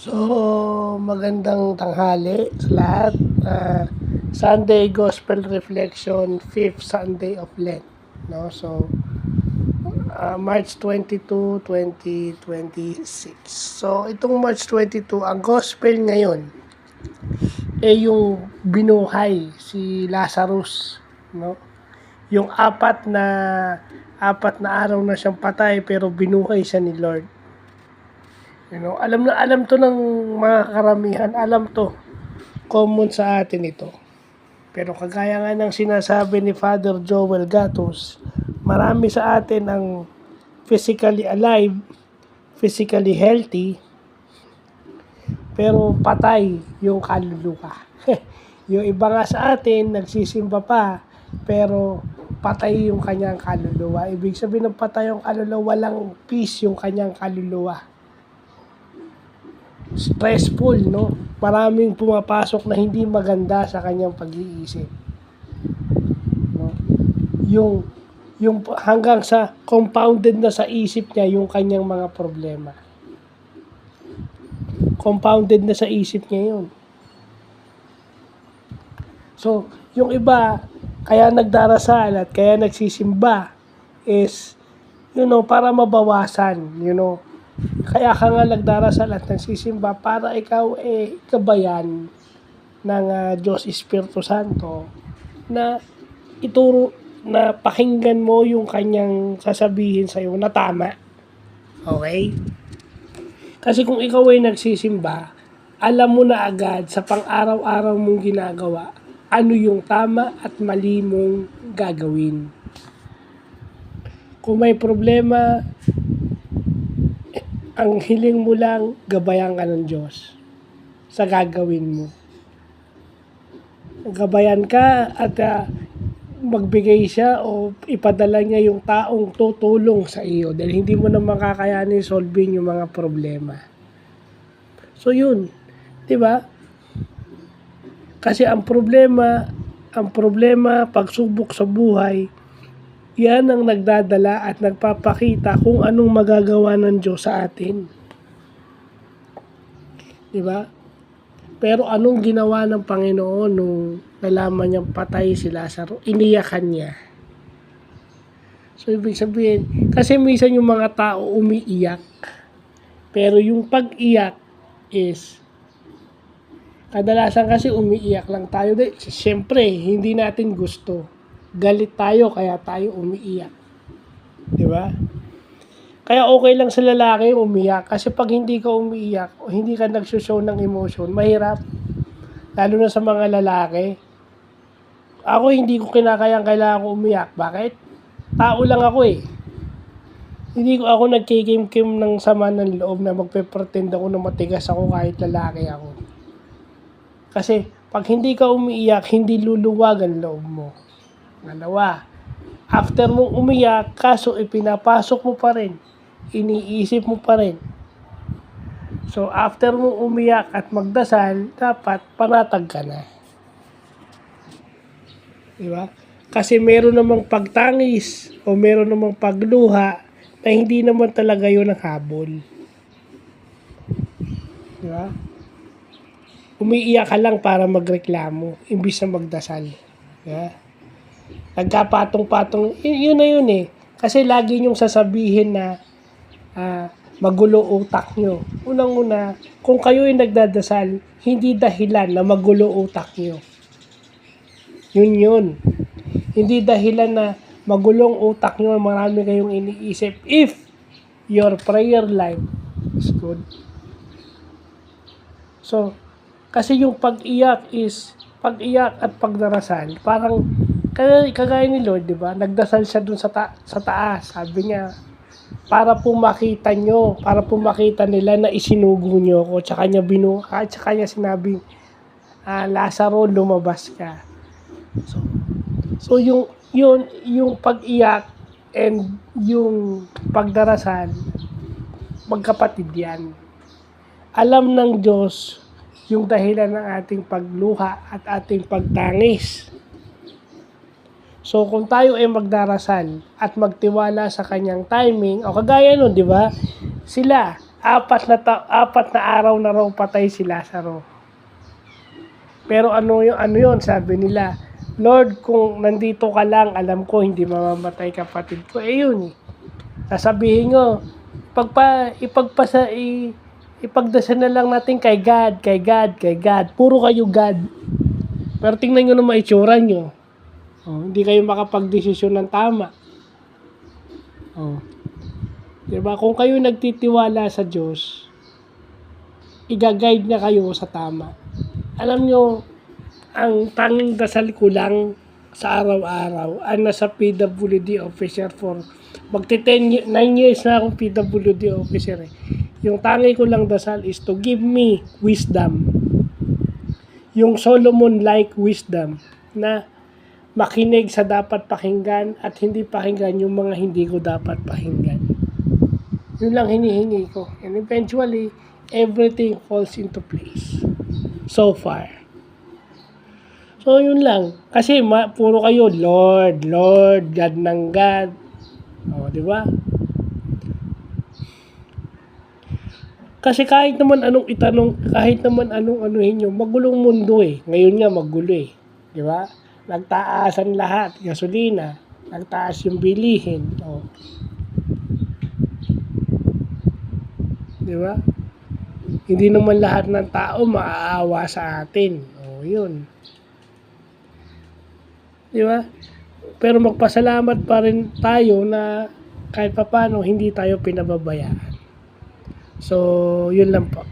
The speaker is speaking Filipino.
So, magandang tanghali sa lahat. Sunday Gospel Reflection, 5th Sunday of Lent. No? So, March 22, 2026. So, itong March 22, ang Gospel ngayon, yung binuhay si Lazarus. No? Yung apat na araw na siyang patay pero binuhay siya ni Lord. Alam na alam to ng mga karamihan, alam to. Common sa atin ito. Pero kagaya nga ng sinasabi ni Father Joel Gatos, marami sa atin ang physically alive, physically healthy, pero patay yung kaluluwa. Yung iba nga sa atin, nagsisimba pa, pero patay yung kanyang kaluluwa. Ibig sabihin ng patay yung kaluluwa, walang peace yung kanyang kaluluwa. Stressful, no? Maraming pumapasok na hindi maganda sa kanyang pag-iisip. No? Yung hanggang sa compounded na sa isip niya yung kanyang mga problema. Compounded na sa isip niya yun. So, yung iba, kaya nagdarasal at kaya nagsisimba is, para mabawasan, Kaya ka nga nagdarasal at nagsisimba para ikaw kabayan ng Diyos Espiritu Santo na ituro, na pakinggan mo yung kanyang sasabihin sa iyo na tama. Okay? Kasi kung ikaw ay nagsisimba, alam mo na agad sa pang-araw-araw mong ginagawa ano yung tama at mali mong gagawin. Kung may problema, ang hiling mo lang, gabayan ka ng Diyos sa gagawin mo. Gabayan ka at magbigay siya o ipadala niya yung taong tutulong sa iyo dahil hindi mo na makakayanin solving yung mga problema. So yun, 'di ba? Kasi ang problema, pagsubok sa buhay, yan ang nagdadala at nagpapakita kung anong magagawa ng Diyos sa atin. Diba? Pero anong ginawa ng Panginoon nung nalaman niyang patay si Lazaro? Iniyakan niya. So, ibig sabihin, kasi minsan yung mga tao umiiyak. Pero yung pag-iyak is, kadalasan kasi umiiyak lang tayo. Siyempre, hindi natin gusto. Galit tayo, kaya tayo umiiyak. Di ba? Kaya okay lang sa lalaki umiyak. Kasi pag hindi ka umiiyak, o hindi ka nagsushow ng emotion, mahirap. Lalo na sa mga lalaki. Ako hindi ko kinakayang kailangan ko umiyak. Bakit? Tao lang ako eh. Hindi ko ako nagkikim-kim ng sama ng loob na magpe-pretend ako na matigas ako kahit lalaki ako. Kasi pag hindi ka umiiyak, hindi luluwag ang loob mo. Dalawa, after mong umiyak, kaso ipinapasok mo pa rin, iniisip mo pa rin. So, after mong umiyak at magdasal, dapat panatag ka na. Diba? Kasi meron namang pagtangis o meron namang pagluha na hindi naman talaga yun ang habol. Diba? Umiiyak ka lang para magreklamo, imbis na magdasal. Diba? Nagkapatong-patong, yun na yun eh. Kasi lagi nyong sasabihin na magulo utak nyo. Unang-una, kung kayo ay nagdadasal, hindi dahilan na magulo utak nyo. Yun. Hindi dahilan na magulong utak nyo, marami kayong iniisip if your prayer life is good. So, kasi yung pag-iyak at pagdarasal, parang kagaya ni Lord, di ba? Nagdasal siya dun sa taas. Sabi niya, para po makita nyo, para po makita nila na isinugo nyo ako. Tsaka niya sinabing, Lazaro, lumabas ka. So yung pag-iyak and yung pagdarasal, magkapatid yan. Alam ng Diyos yung dahilan ng ating pagluha at ating pagtangis. So, kung tayo ay magdarasal at magtiwala sa kanyang timing, o kagaya nun, di ba? Sila, apat na araw na raw patay si Lazaro. Pero ano yun, sabi nila, Lord, kung nandito ka lang, alam ko hindi mamamatay kapatid ko. Yun eh. Sasabihin nyo, ipagdasal na lang natin kay God, kay God, kay God. Puro kayo God. Pero tingnan nyo naman itsura nyo. Hindi kayo makapagdesisyon ng tama. Diba? Kung kayo nagtitiwala sa Diyos, i-guide na kayo sa tama. Alam nyo, ang tanging dasal ko lang sa araw-araw ay nasa PWD officer for 9 years na akong PWD officer eh. Yung tangi ko lang dasal is to give me wisdom. Yung Solomon-like wisdom na makinig sa dapat pakinggan at hindi pakinggan yung mga hindi ko dapat pakinggan. Yun lang hinihingi ko. And eventually, everything falls into place. So far. So, yun lang. Kasi puro kayo, Lord, Lord, God ng God. Di ba? Kasi kahit naman anong itanong, kahit naman anong anuhin nyo, magulong mundo eh. Ngayon nga, magulo eh. Di ba? Nagtaasan lahat. Gasolina. Nagtaas yung bilihin. Di ba? Hindi naman lahat ng tao maaawa sa atin. Yun. Di ba? Pero magpasalamat pa rin tayo na kahit papano hindi tayo pinababayaan. So, yun lang po.